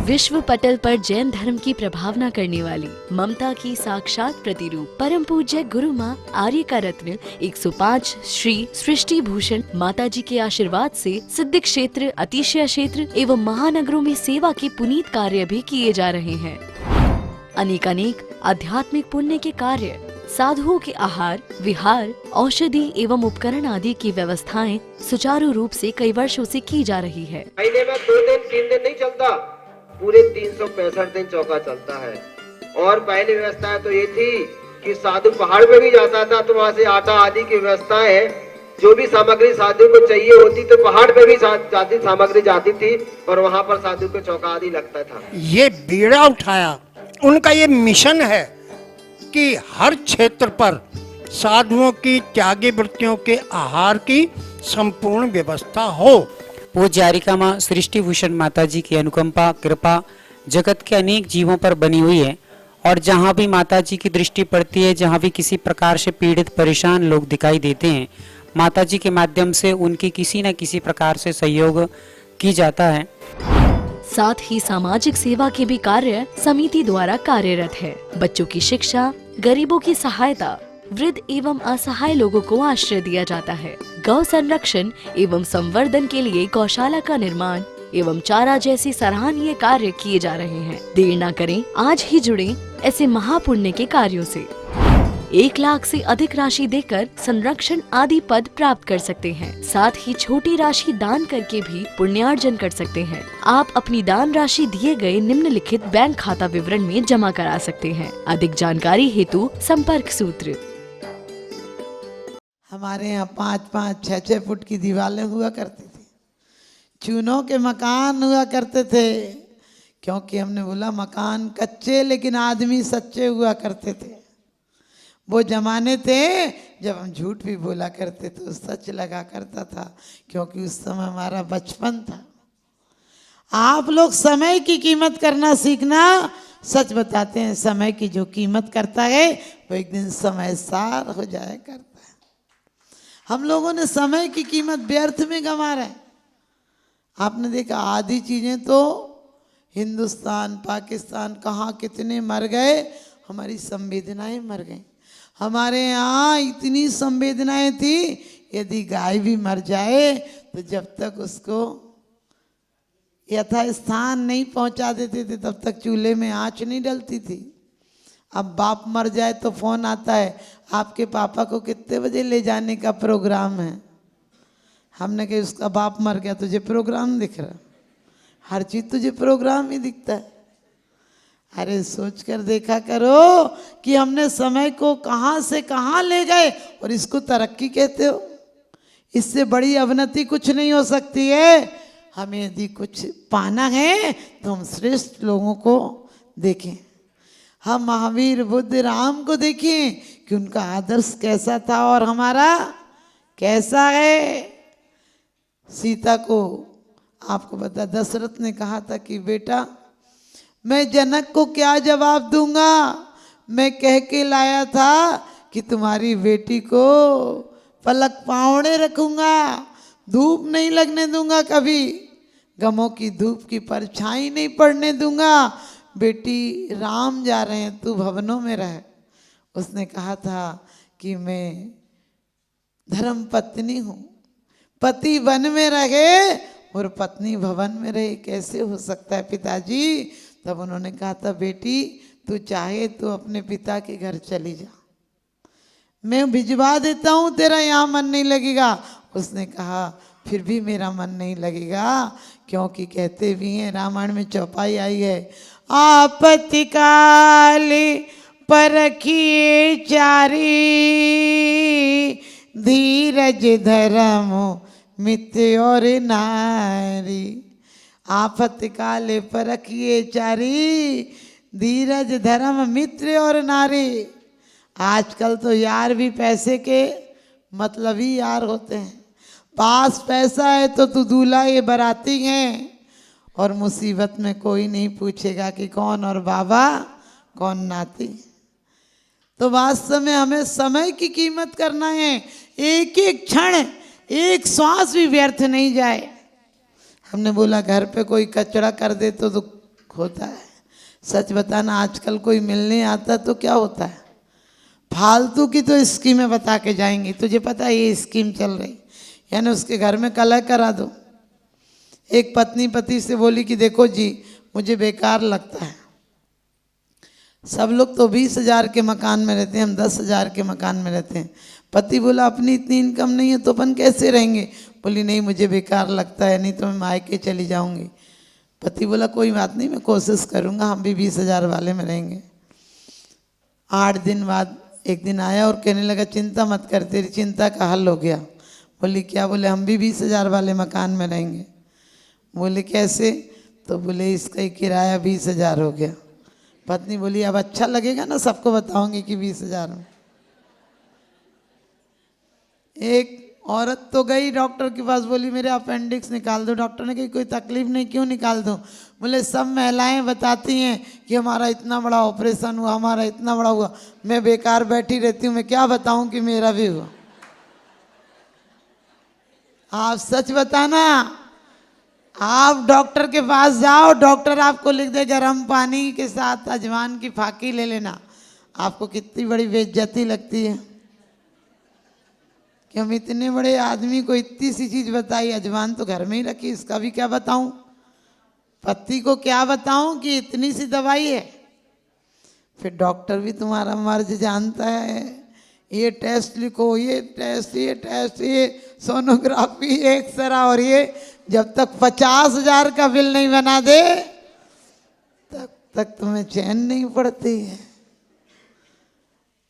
विश्व पटल पर जैन धर्म की प्रभावना करने वाली ममता की साक्षात प्रतिरूप परम पूज्य गुरु माँ आर्य का रत्न 105 श्री सृष्टि भूषण माता जी के आशीर्वाद से सिद्ध क्षेत्र, अतिशय क्षेत्र एवं महानगरों में सेवा के पुनीत कार्य भी किए जा रहे हैं। अनेक आध्यात्मिक पुण्य के कार्य, साधुओं के आहार, विहार, औषधि एवं उपकरण आदि की व्यवस्थाएं सुचारू रूप से कई वर्षों से की जा रही है। महीने में 2 दिन 3 दिन नहीं चलता, पूरे 365 दिन चौका चलता है। और पहली व्यवस्था तो ये थी कि साधु पहाड़ पे भी जाता था तो वहाँ से आटा आदि की व्यवस्था है, जो भी सामग्री साधु को चाहिए होती तो पहाड़ पे भी जाती सामग्री जाती थी और वहाँ पर साधु को चौका आदि लगता था। ये बीड़ा उठाया, उनका ये मिशन है कि हर क्षेत्र पर साधुओं की त्यागी वृत्तियों के आहार की संपूर्ण व्यवस्था हो। पूज्य आर्यिका माँ सृष्टि भूषण माता जी की अनुकंपा कृपा जगत के अनेक जीवों पर बनी हुई है और जहाँ भी माता जी की दृष्टि पड़ती है, जहाँ भी किसी प्रकार से पीड़ित परेशान लोग दिखाई देते हैं, माता जी के माध्यम से उनकी किसी न किसी प्रकार से सहयोग की जाता है। साथ ही सामाजिक सेवा के भी कार्य समिति द्वारा कार्यरत है। बच्चों की शिक्षा, गरीबों की सहायता, वृद्ध एवं असहाय लोगों को आश्रय दिया जाता है। गौ संरक्षण एवं संवर्धन के लिए गौशाला का निर्माण एवं चारा जैसे सराहनीय कार्य किए जा रहे हैं। देर न करें, आज ही जुड़ें ऐसे महापुण्य के कार्यों से। 1 लाख से अधिक राशि देकर संरक्षण आदि पद प्राप्त कर सकते हैं। साथ ही छोटी राशि दान करके भी पुण्यार्जन कर सकते हैं। आप अपनी दान राशि दिए गए निम्नलिखित बैंक खाता विवरण में जमा करा सकते हैं। अधिक जानकारी हेतु संपर्क सूत्र। हमारे यहाँ 5-5, 6-6 फुट की दीवारें हुआ करती थी, चूनों के मकान हुआ करते थे, क्योंकि हमने बोला मकान कच्चे लेकिन आदमी सच्चे हुआ करते थे। वो जमाने थे जब हम झूठ भी बोला करते तो सच लगा करता था, क्योंकि उस समय हमारा बचपन था। आप लोग समय की कीमत करना सीखना। सच बताते हैं, समय की जो कीमत करता है वो एक दिन समय सार हो जाया करता है। हम लोगों ने समय की कीमत व्यर्थ में गंवा रहे हैं। आपने देखा आधी चीजें तो हिंदुस्तान, पाकिस्तान कहाँ कितने मर गए, हमारी संवेदनाएं मर गई। हमारे यहाँ इतनी संवेदनाएं थी, यदि गाय भी मर जाए तो जब तक उसको यथास्थान नहीं पहुंचा देते थे तब तक चूल्हे में आंच नहीं डलती थी। अब बाप मर जाए तो फोन आता है, आपके पापा को कितने बजे ले जाने का प्रोग्राम है। हमने कहा उसका बाप मर गया, तुझे प्रोग्राम दिख रहा, हर चीज तुझे प्रोग्राम ही दिखता है। अरे सोच कर देखा करो कि हमने समय को कहाँ से कहाँ ले गए और इसको तरक्की कहते हो। इससे बड़ी अवनति कुछ नहीं हो सकती है। हमें यदि कुछ पाना है तो हम श्रेष्ठ लोगों को देखें। हम महावीर, बुद्ध, राम को देखें कि उनका आदर्श कैसा था और हमारा कैसा है। सीता को आपको पता, दशरथ ने कहा था कि बेटा मैं जनक को क्या जवाब दूंगा, मैं कह के लाया था कि तुम्हारी बेटी को पलक पावड़े रखूंगा, धूप नहीं लगने दूंगा, कभी गमों की धूप की परछाई नहीं पड़ने दूंगा। बेटी राम जा रहे हैं, तू भवनों में रह। उसने कहा था कि मैं धर्म पत्नी हूँ, पति वन में रहे और पत्नी भवन में रहे, कैसे हो सकता है पिताजी। तब उन्होंने कहा था बेटी तू चाहे तो अपने पिता के घर चली जा, मैं भिजवा देता हूँ, तेरा यहाँ मन नहीं लगेगा। उसने कहा फिर भी मेरा मन नहीं लगेगा, क्योंकि कहते भी हैं, रामायण में चौपाई आई है, आपत्ति काले परखिए चारी, धीरज धर्म मित्र और नारी। आफत काले परखिए चारी, धीरज धर्म मित्र और नारी। आजकल तो यार भी पैसे के मतलबी यार होते हैं। पास पैसा है तो तू दूल्हा ये बाराती हैं, और मुसीबत में कोई नहीं पूछेगा कि कौन और बाबा कौन नाती। तो वास्तव में हमें समय की कीमत करना है। एक एक क्षण, एक श्वास भी व्यर्थ नहीं जाए। हमने बोला घर पे कोई कचरा कर दे तो होता है। सच बताना, आजकल कोई मिलने आता तो क्या होता है, फालतू की तो स्कीमें बता के जाएंगी, तुझे पता है ये स्कीम चल रही, यानी उसके घर में कलह करा दो। एक पत्नी पति से बोली कि देखो जी मुझे बेकार लगता है, सब लोग तो 20,000 के मकान में रहते हैं, हम 10,000 के मकान में रहते हैं। पति बोला अपनी इतनी इनकम नहीं है तो अपन कैसे रहेंगे? बोली नहीं मुझे बेकार लगता है, नहीं तो मैं मायके चली जाऊंगी। पति बोला कोई बात नहीं, मैं कोशिश करूंगा, हम भी 20,000 वाले में रहेंगे। 8 दिन बाद एक दिन आया और कहने लगा चिंता मत कर, तेरी चिंता का हल हो गया। बोली क्या? बोले हम भी 20,000 वाले मकान में रहेंगे। बोले कैसे? तो बोले इसका ही किराया 20,000 हो गया। पत्नी बोली अब अच्छा लगेगा ना, सबको बताऊंगी कि 20,000 में। एक औरत तो गई डॉक्टर के पास, बोली मेरे अपेंडिक्स निकाल दो। डॉक्टर ने कहा कोई तकलीफ नहीं, क्यों निकाल दो? बोले सब महिलाएं बताती हैं कि हमारा इतना बड़ा ऑपरेशन हुआ, हमारा इतना बड़ा हुआ, मैं बेकार बैठी रहती हूँ, मैं क्या बताऊं कि मेरा भी हुआ। आप सच बताना, आप डॉक्टर के पास जाओ, डॉक्टर आपको लिख दे गर्म पानी के साथ अजवाइन की फाकी ले लेना, आपको कितनी बड़ी बेइज्जती लगती है कि हम इतने बड़े आदमी को इतनी सी चीज बताई, अजवाइन तो घर में ही रखी, इसका भी क्या बताऊं? पति को क्या बताऊं कि इतनी सी दवाई है? फिर डॉक्टर भी तुम्हारा मर्ज जानता है, ये टेस्ट लिखो, ये टेस्ट, ये सोनोग्राफी, एक्सरा, और ये जब तक 50,000 का बिल नहीं बना दे तब तक तुम्हें चैन नहीं पड़ती है।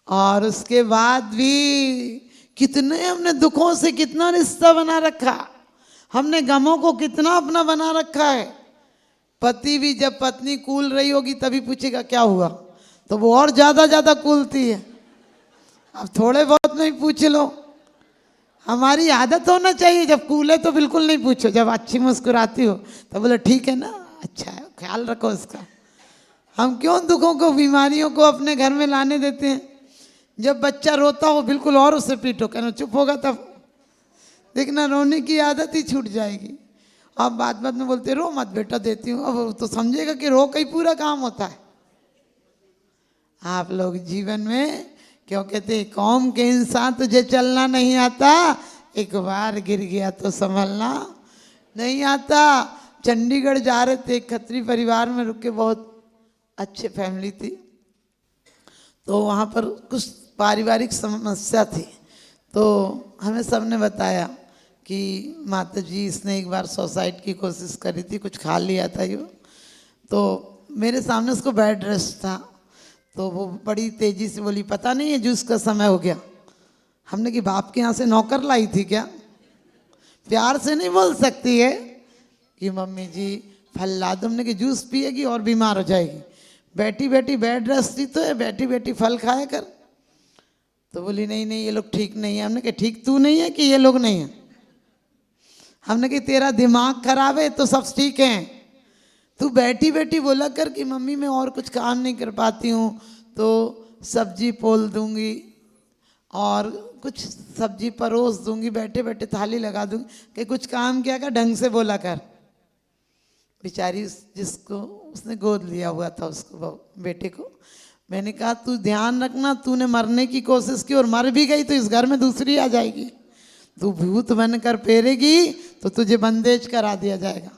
और उसके बाद भी कितने हमने दुखों से कितना रिश्ता बना रखा, हमने गमों को कितना अपना बना रखा है। पति भी जब पत्नी कूल रही होगी तभी पूछेगा क्या हुआ, तो वो और ज्यादा कूलती है। अब थोड़े बहुत नहीं पूछ लो, हमारी आदत होना चाहिए, जब कूले तो बिल्कुल नहीं पूछो, जब अच्छी मुस्कुराती हो तो बोले ठीक है ना, अच्छा है, ख्याल रखो इसका। हम क्यों दुखों को, बीमारियों को अपने घर में लाने देते हैं? जब बच्चा रोता हो बिल्कुल और उसे पीटो, कहना चुप होगा तब देखना रोने की आदत ही छूट जाएगी। आप बात में बोलते रो मत बेटा, देती हूँ, अब तो समझेगा कि रो का ही पूरा काम होता है। आप लोग जीवन में क्यों कहते कौम के इंसान तुझे चलना नहीं आता, एक बार गिर गया तो संभलना नहीं आता। चंडीगढ़ जा रहे थे, एक खत्री परिवार में रुके, बहुत अच्छे फैमिली थी, तो वहाँ पर कुछ पारिवारिक समस्या थी, तो हमें सबने बताया कि माता जी इसने एक बार सुसाइड की कोशिश करी थी, कुछ खा लिया था ये, तो मेरे सामने उसको बेड रेस्ट था, तो वो बड़ी तेजी से बोली पता नहीं है जूस का समय हो गया। हमने कि बाप के यहाँ से नौकर लाई थी क्या? प्यार से नहीं बोल सकती है कि मम्मी जी फल ला दो, हमने कि जूस पिएगी और बीमार हो जाएगी, बैठी बैठी बेड रेस्ट थी तो है, बैठी बैठी फल खाया कर। तो बोली नहीं नहीं ये लोग ठीक नहीं है। हमने कहा ठीक तू नहीं है कि ये लोग नहीं है? हमने कहा तेरा दिमाग खराब है तो सब ठीक हैं, तू बैठी बैठी बोला कर कि मम्मी मैं और कुछ काम नहीं कर पाती हूँ तो सब्जी पोल दूंगी और कुछ सब्जी परोस दूंगी, बैठे बैठे थाली लगा दूंगी, कि कुछ काम किया कर, ढंग से बोला कर। बेचारी जिसको उसने गोद लिया हुआ था उसको, बेटे को, मैंने कहा तू ध्यान रखना, तूने मरने की कोशिश की और मर भी गई तो इस घर में दूसरी आ जाएगी, तू भूत बनकर पेरेगी तो तुझे बंदेज करा दिया जाएगा।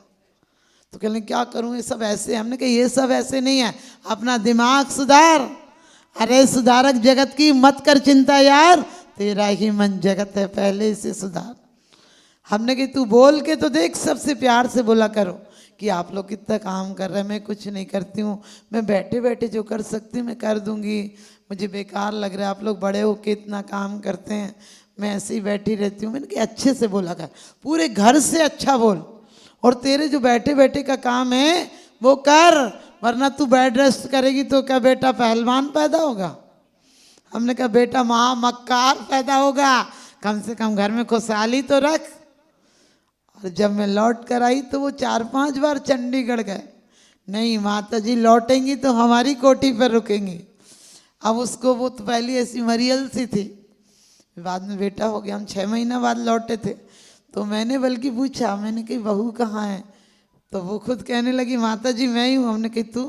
तो कहने क्या करूं, ये सब ऐसे? हमने कहा ये सब ऐसे नहीं है, अपना दिमाग सुधार। अरे सुधारक जगत की मत कर चिंता यार, तेरा ही मन जगत है, पहले इसे सुधार। हमने कहा तू बोल के तो देख, सबसे प्यार से बोला करो कि आप लोग कितना काम कर रहे हैं, मैं कुछ नहीं करती हूँ, मैं बैठे बैठे जो कर सकती हूँ मैं कर दूंगी, मुझे बेकार लग रहा है, आप लोग बड़े होके इतना काम करते हैं, मैं ऐसे ही बैठी रहती हूँ। मैंने कहा अच्छे से बोला कर, पूरे घर से अच्छा बोल, और तेरे जो बैठे बैठे का काम है वो कर, वरना तू बेड रेस्ट करेगी तो क्या बेटा पहलवान पैदा होगा? हमने कहा बेटा महा मक्कार पैदा होगा, कम से कम घर में खुशहाली तो रख। और जब मैं लौट कर आई तो वो 4-5 बार चंडीगढ़ गए, नहीं माता जी लौटेंगी तो हमारी कोठी पर रुकेंगी। अब उसको, वो तो पहली ऐसी मरियल सी थी, बाद में बेटा हो गया, हम 6 महीना बाद लौटे थे, तो मैंने बल्कि पूछा, मैंने कही बहू कहाँ है? तो वो खुद कहने लगी माता जी मैं ही हूँ। हमने कही तू?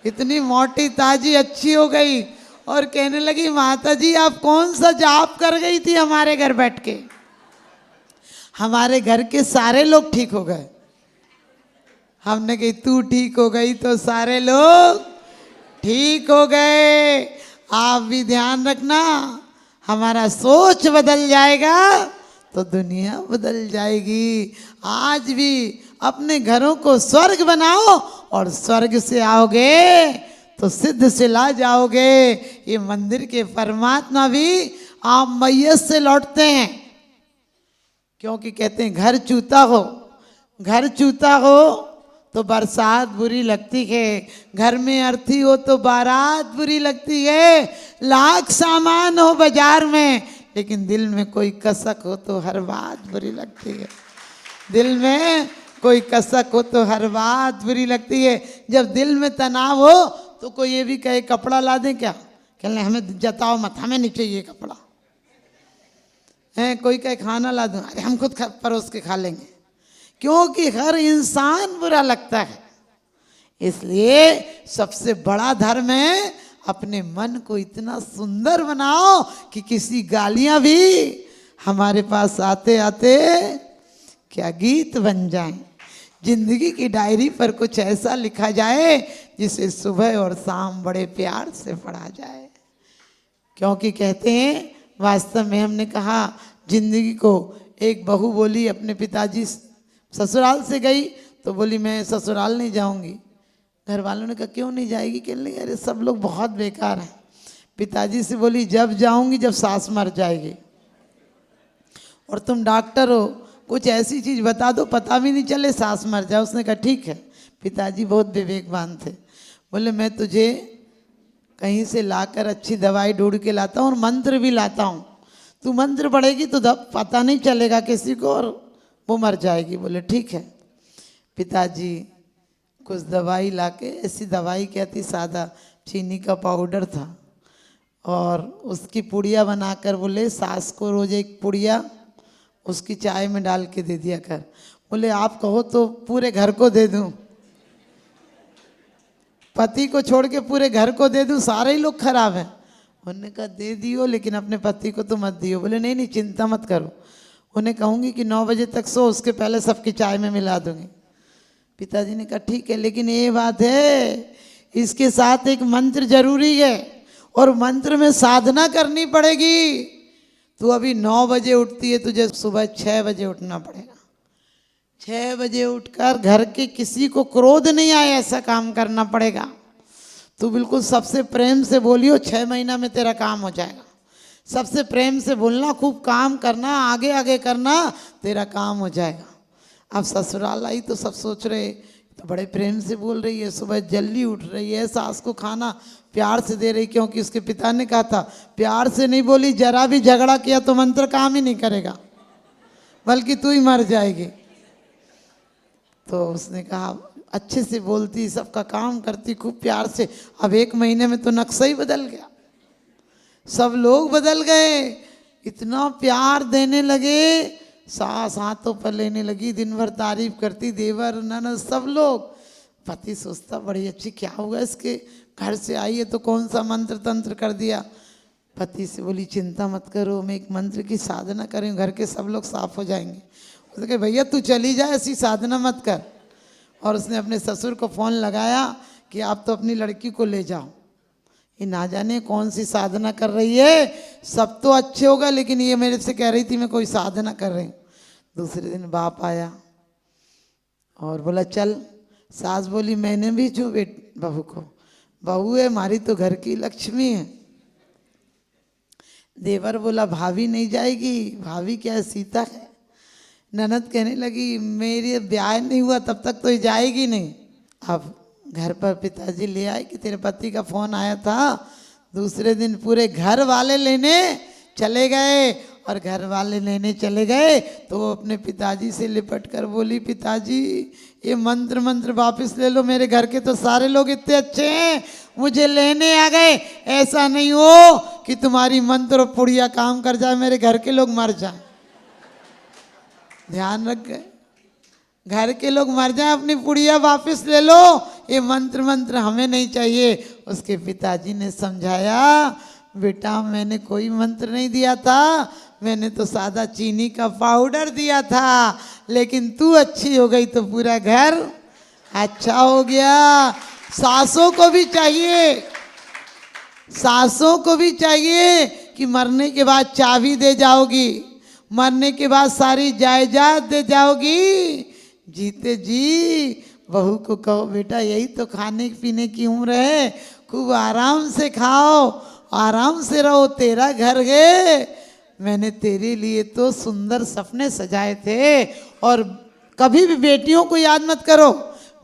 इतनी मोटी ताजी अच्छी हो गई और कहने लगी माता जी आप कौन सा जाप कर गई थी हमारे घर बैठ के? हमारे घर के सारे लोग ठीक हो गए। हमने कही तू ठीक हो गई तो सारे लोग ठीक हो गए। आप भी ध्यान रखना, हमारा सोच बदल जाएगा तो दुनिया बदल जाएगी। आज भी अपने घरों को स्वर्ग बनाओ और स्वर्ग से आओगे तो सिद्ध से ला जाओगे। ये मंदिर के परमात्मा भी आप मैयत से लौटते हैं, क्योंकि कहते हैं घर चूता हो तो बरसात बुरी लगती है, घर में अर्थी हो तो बारात बुरी लगती है। लाख सामान हो बाजार में लेकिन दिल में कोई कसक हो तो हर बात बुरी लगती है। दिल में कोई कसक हो तो हर बात बुरी लगती है। जब दिल में तनाव हो तो कोई ये भी कहे कपड़ा ला दें क्या, कहने हमें जताओ मत, हमें नहीं चाहिए कपड़ा है। कोई कहे खाना ला दूं, अरे हम खुद परोस के खा लेंगे। क्योंकि हर इंसान बुरा लगता है। इसलिए सबसे बड़ा धर्म है अपने मन को इतना सुंदर बनाओ कि किसी गालियां भी हमारे पास आते आते क्या गीत बन जाएं। जिंदगी की डायरी पर कुछ ऐसा लिखा जाए जिसे सुबह और शाम बड़े प्यार से पढ़ा जाए। क्योंकि कहते हैं वास्तव में हमने कहा जिंदगी को, एक बहू बोली अपने पिताजी ससुराल से गई तो बोली मैं ससुराल नहीं जाऊंगी। घर वालों ने कहा क्यों नहीं जाएगी? कहने लगी अरे सब लोग बहुत बेकार हैं। पिताजी से बोली जब जाऊंगी जब सास मर जाएगी, और तुम डॉक्टर हो कुछ ऐसी चीज़ बता दो पता भी नहीं चले सास मर जाए। उसने कहा ठीक है। पिताजी बहुत विवेकवान थे, बोले मैं तुझे कहीं से लाकर अच्छी दवाई ढूंढ के लाता हूँ और मंत्र भी लाता हूँ, तू मंत्र पढ़ेगी तो पता नहीं चलेगा किसी को और वो मर जाएगी। बोले ठीक है। पिताजी कुछ दवाई लाके, ऐसी दवाई क्या थी, सादा चीनी का पाउडर था, और उसकी पुड़िया बनाकर बोले सास को रोज एक पुड़िया उसकी चाय में डाल के दे दिया कर। बोले आप कहो तो पूरे घर को दे दूं, पति को छोड़ के पूरे घर को दे दूं, सारे ही लोग खराब हैं। उन्होंने कहा दे दियो लेकिन अपने पति को तो मत दियो। बोले नहीं नहीं चिंता मत करो, उन्हें कहूँगी कि 9 बजे तक सो, उसके पहले सबकी चाय में मिला दूंगी। पिताजी ने कहा ठीक है, लेकिन ये बात है इसके साथ एक मंत्र जरूरी है और मंत्र में साधना करनी पड़ेगी। तू अभी 9 बजे उठती है, तुझे सुबह 6 बजे उठना पड़ेगा। 6 बजे उठकर घर के किसी को क्रोध नहीं आए ऐसा काम करना पड़ेगा। तू बिल्कुल सबसे प्रेम से बोलियो, 6 महीना में तेरा काम हो जाएगा। सबसे प्रेम से बोलना, खूब काम करना, आगे आगे करना, तेरा काम हो जाएगा। अब ससुराल आई तो सब सोच रहे तो बड़े प्रेम से बोल रही है, सुबह जल्दी उठ रही है, सास को खाना प्यार से दे रही, क्योंकि उसके पिता ने कहा था प्यार से नहीं बोली, जरा भी झगड़ा किया तो मंत्र काम ही नहीं करेगा बल्कि तू ही मर जाएगी। तो उसने कहा अच्छे से बोलती, सबका काम करती, खूब प्यार से। अब 1 महीने में तो नक्शा ही बदल गया, सब लोग बदल गए, इतना प्यार देने लगे, सास हाथों पर लेने लगी, दिन भर तारीफ करती, देवर ननद सब लोग। पति सोचता बड़ी अच्छी, क्या होगा इसके, घर से आई है तो कौन सा मंत्र तंत्र कर दिया। पति से बोली चिंता मत करो, मैं एक मंत्र की साधना करूँ, घर के सब लोग साफ हो जाएंगे। उसने कहा भैया तू चली जाए, ऐसी साधना मत कर। और उसने अपने ससुर को फ़ोन लगाया कि आप तो अपनी लड़की को ले जाओ, ये ना जाने कौन सी साधना कर रही है, सब तो अच्छे होगा लेकिन ये मेरे से कह रही थी मैं कोई साधना कर रही हूँ। दूसरे दिन बाप आया और बोला चल। सास बोली मैंने भी छू बहू को, बहू है हमारी तो घर की लक्ष्मी है। देवर बोला भाभी नहीं जाएगी, भाभी क्या है सीता है। ननद कहने लगी मेरी ब्याह नहीं हुआ तब तक तो ये जाएगी नहीं। अब घर पर पिताजी ले आए कि तेरे पति का फोन आया था। दूसरे दिन पूरे घर वाले लेने चले गए, और घर वाले लेने चले गए तो वो अपने पिताजी से लिपट कर बोली पिताजी ये मंत्र वापस ले लो, मेरे घर के तो सारे लोग इतने अच्छे हैं, मुझे लेने आ गए। ऐसा नहीं हो कि तुम्हारी मंत्र और पुड़िया काम कर जाए, मेरे घर के लोग मर जाए। ध्यान रख गए। घर के लोग मर जाएं अपनी पुड़िया वापस ले लो, ये मंत्र हमें नहीं चाहिए। उसके पिताजी ने समझाया, बेटा मैंने कोई मंत्र नहीं दिया था, मैंने तो सादा चीनी का पाउडर दिया था, लेकिन तू अच्छी हो गई तो पूरा घर अच्छा हो गया। सासों को भी चाहिए, सासों को भी चाहिए कि मरने के बाद चाबी दे जाओगी, मरने के बाद सारी जायदाद दे जाओगी। जीते जी बहू को कहो, बेटा यही तो खाने पीने की उम्र है, खूब आराम से खाओ, आराम से रहो, तेरा घर है, मैंने तेरे लिए तो सुंदर सपने सजाए थे। और कभी भी बेटियों को याद मत करो,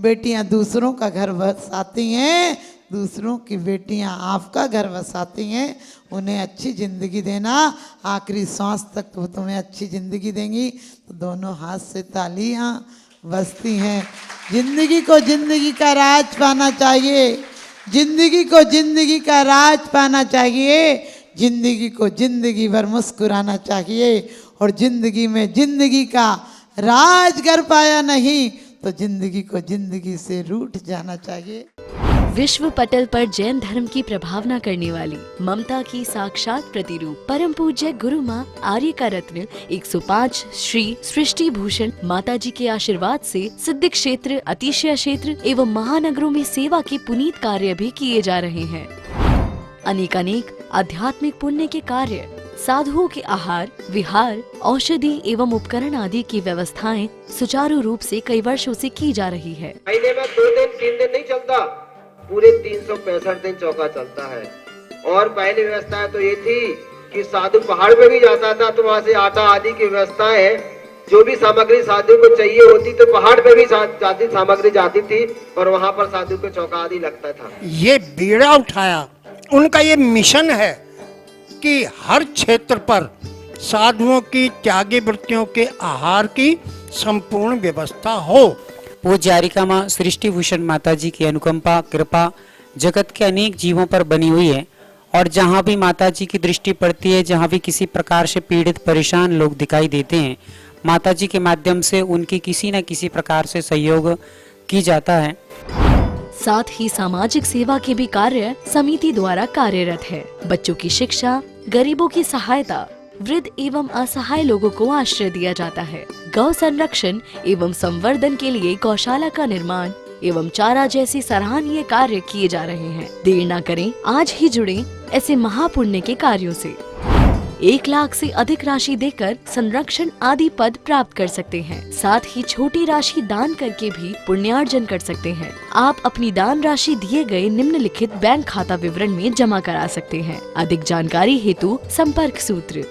बेटियां दूसरों का घर बसाती हैं, दूसरों की बेटियां आपका घर बसाती हैं। उन्हें अच्छी ज़िंदगी देना, आखिरी सांस तक वो तुम्हें अच्छी ज़िंदगी देंगी तो दोनों हाथ से तालियां बजती हैं। ज़िंदगी को ज़िंदगी का राज पाना चाहिए, ज़िंदगी को ज़िंदगी का राज पाना चाहिए, ज़िंदगी को ज़िंदगी भर मुस्कुराना चाहिए। और ज़िंदगी में ज़िंदगी का राज कर पाया नहीं तो ज़िंदगी को ज़िंदगी से रूठ जाना चाहिए। विश्व पटल पर जैन धर्म की प्रभावना करने वाली ममता की साक्षात प्रतिरूप परम पूज्य गुरु माँ आर्य का रत्न 105 श्री सृष्टि भूषण माता जी के आशीर्वाद से सिद्ध क्षेत्र, अतिशय क्षेत्र एवं महानगरों में सेवा के पुनीत कार्य भी किए जा रहे हैं। अनेक आध्यात्मिक पुण्य के कार्य, साधुओं के आहार, विहार, औषधि एवं उपकरण आदि की व्यवस्थाएं सुचारू रूप से कई वर्षों से की जा रही है। महीने में 2 दिन 3 दिन नहीं चलता, पूरे 365 दिन चौका चलता है। और पहली व्यवस्था तो ये थी कि साधु पहाड़ पे भी जाता था तो वहाँ से आटा आदि की व्यवस्था है, जो भी सामग्री साधु को चाहिए होती तो पहाड़ पे भी जाती सामग्री जाती थी और वहाँ पर साधु को चौका आदि लगता था। ये बीड़ा उठाया, उनका ये मिशन है कि हर क्षेत्र पर साधुओं की त्यागी वृत्तियों के आहार की संपूर्ण व्यवस्था हो। पूज्य आरिका माँ सृष्टि भूषण माता जी की अनुकंपा कृपा जगत के अनेक जीवों पर बनी हुई है और जहाँ भी माता जी की दृष्टि पड़ती है, जहाँ भी किसी प्रकार से पीड़ित परेशान लोग दिखाई देते हैं, माता जी के माध्यम से उनकी किसी न किसी प्रकार से सहयोग की जाता है। साथ ही सामाजिक सेवा के भी कार्य समिति द्वारा कार्यरत है। बच्चों की शिक्षा, गरीबों की सहायता, वृद्ध एवं असहाय लोगों को आश्रय दिया जाता है। गौ संरक्षण एवं संवर्धन के लिए गौशाला का निर्माण एवं चारा जैसे सराहनीय कार्य किए जा रहे हैं। देर न करें, आज ही जुड़ें ऐसे महापुण्य के कार्यों से। 1 लाख से अधिक राशि देकर संरक्षण आदि पद प्राप्त कर सकते हैं। साथ ही छोटी राशि दान करके भी पुण्यार्जन कर सकते हैं। आप अपनी दान राशि दिए गए निम्नलिखित बैंक खाता विवरण में जमा करा सकते हैं। अधिक जानकारी हेतु संपर्क सूत्र